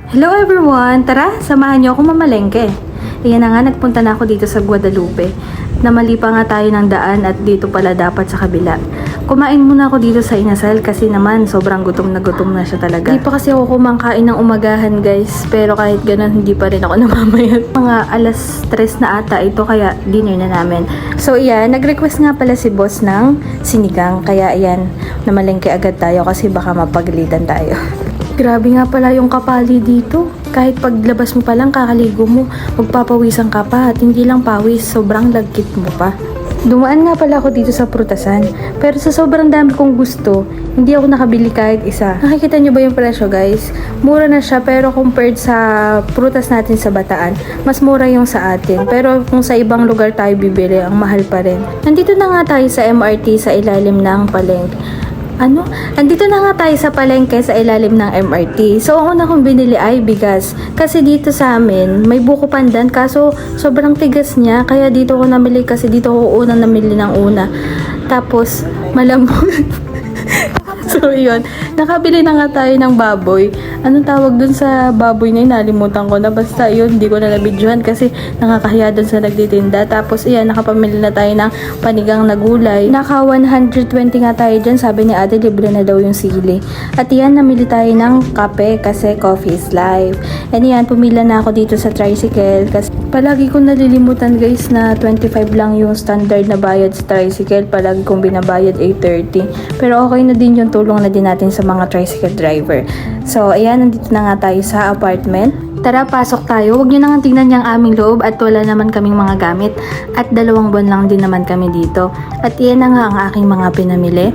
Hello everyone! Tara, samahan niyo ako mamalengke. Ayan na nga, nagpunta na ako dito sa Guadalupe. Namali pa nga tayo ng daan at dito pala dapat sa kabila. Kumain muna ako dito sa Inasal kasi naman sobrang gutom na siya talaga. Hindi pa kasi ako kumangkain ng umagahan guys, pero kahit ganun hindi pa rin ako namamayat. Mga alas 3 na ata ito kaya dinner na namin. So ayan, nag-request nga pala si boss ng sinigang kaya ayan, namalengke agad tayo kasi baka mapagalitan tayo. Grabe nga pala yung kapali dito. Kahit paglabas mo pa lang, kakaligo mo, magpapawisan ka pa at hindi lang pawis, sobrang lagkit mo pa. Dumaan nga pala ako dito sa prutasan, pero sa sobrang dami kong gusto, hindi ako nakabili kahit isa. Nakikita nyo ba yung presyo guys? Mura na siya pero compared sa prutas natin sa Bataan, mas mura yung sa atin. Pero kung sa ibang lugar tayo bibili, ang mahal pa rin. Nandito na nga tayo sa MRT sa ilalim ng palengke. Andito na nga tayo sa palengke sa ilalim ng MRT. So, ang una kong binili ay bigas. Kasi dito sa amin, may buko pandan. Kaso, sobrang tigas niya. Kaya dito ko namili kasi dito ko unang namili ng una. Tapos, malambot. So, yun. Nakabili na nga tayo ng baboy. Anong tawag dun sa baboy na yun? Nalimutan ko na. Basta yun, hindi ko na nabidyohan kasi nakakahiya dun sa nagtitinda. Tapos, iyan, nakapamili na tayo ng panigang na gulay. Naka 120 nga tayo dyan. Sabi ni ate, libre na daw yung sili. At iyan, namili tayo ng kape kasi coffee is life. And iyan, pumila na ako dito sa tricycle. Kasi palagi ko nalilimutan guys na 25 lang yung standard na bayad sa tricycle. Palagi kong binabayad 830. Pero okay na din yung tulong na din natin sa mga tricycle driver. So, ayan, nandito na nga tayo sa apartment. Tara, pasok tayo. Huwag nyo na nga tingnan yung aming loob at wala naman kaming mga gamit. At 2 buwan lang din naman kami dito. At iyan na nga ang aking mga pinamili.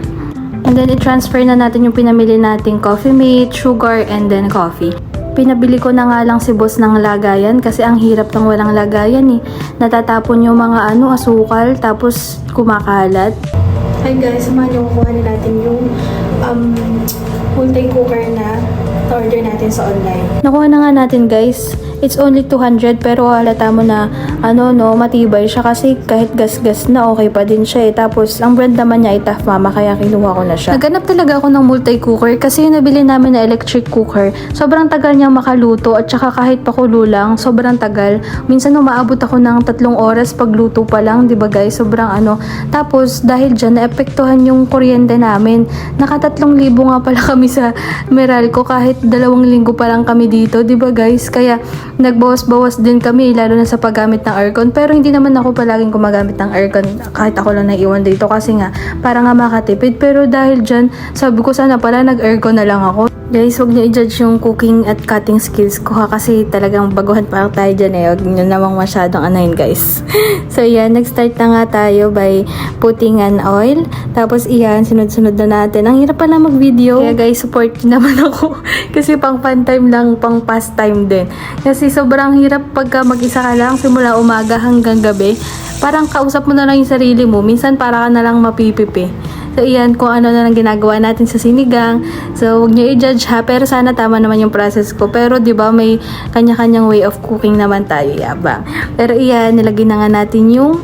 And then, i-transfer na natin yung pinamili nating coffee mate, sugar, and then coffee. Pinabili ko na nga lang si boss ng lagayan kasi ang hirap ng walang lagayan eh. Natatapon yung mga asukal tapos kumakalat. Hi guys, samahan niyo kukuha na natin yung multi-cooker na order natin sa online. Nakuha na nga natin guys. It's only 200 pero halata mo na matibay siya kasi kahit gas-gas na okay pa din siya eh. Tapos ang brand naman niya ay Tough Mama kaya kinuha ko na siya. Naghanap talaga ako ng multi-cooker kasi yung nabili namin na electric cooker, sobrang tagal niyang makaluto at saka kahit pakulo lang, sobrang tagal. Minsan umaabot ako ng 3 oras pagluto pa lang, 'di ba guys? Sobrang Tapos dahil diyan naapektuhan yung kuryente namin. Naka 3,000 nga pala kami sa Meralco kahit 2 linggo pa lang kami dito, 'di ba guys? Kaya nagbawas-bawas din kami lalo na sa paggamit ng aircon pero hindi naman ako palaging gumagamit ng aircon kahit ako lang naiiwan dito kasi nga para nga makatipid pero dahil dyan sabi ko sana pala nag-aircon na lang ako. Guys, huwag niyo i-judge yung cooking at cutting skills ko ha kasi talagang baguhan pa tayo dyan eh. Huwag niyo namang masyadong anayin guys. So yan, nag-start na nga tayo by putting an oil. Tapos iyan, sunod-sunod na natin. Ang hirap pala mag-video. Kaya guys, support naman ako. Kasi pang fun time lang, pang pastime din. Kasi sobrang hirap pagka mag-isa ka lang simula umaga hanggang gabi. Parang kausap mo na lang yung sarili mo. Minsan para ka na lang mapipipi. So, iyan, kung ano na lang ginagawa natin sa sinigang. So, huwag niyo i-judge ha. Pero sana tama naman yung process ko. Pero, di ba may kanya-kanyang way of cooking naman tayo, yabang. Pero, iyan, nilagay na nga natin yung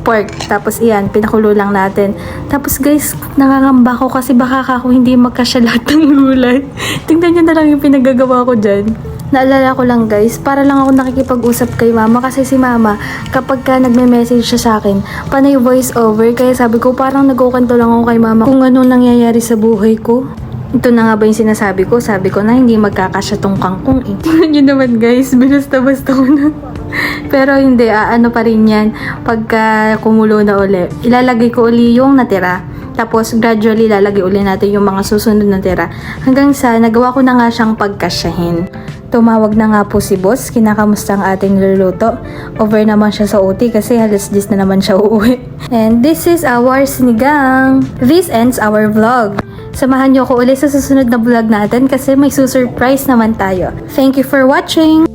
pork. Tapos, iyan, pinakulo lang natin. Tapos, guys, nangangamba ko kasi baka ako hindi magkasya lahat ng gulay. Tingnan niyo na lang yung pinagagawa ko dyan. Naalala ko lang guys, para lang ako nakikipag-usap kay mama kasi si mama, kapag ka nagme-message siya sa akin, panay voice over, kaya sabi ko parang nagkukanto lang ako kay mama kung ano nangyayari sa buhay ko. Ito na nga ba yung sinasabi ko? Sabi ko na hindi magkakasya tong kangkong eh. Tingnan nyo naman guys, binasta-basta ko na. Pero hindi, pa rin yan. Pagka kumulo na uli, ilalagay ko uli yung natira. Tapos gradually lalagay uli natin yung mga susunod na tira. Hanggang sa nagawa ko na nga siyang pagkasyahin. Tumawag na nga po si boss, kinakamusta ang ating luluto. Over naman siya sa OT kasi halos 10 na naman siya uuwi. And this is our sinigang. This ends our vlog. Samahan niyo ko ulit sa susunod na vlog natin kasi may susurprise naman tayo. Thank you for watching!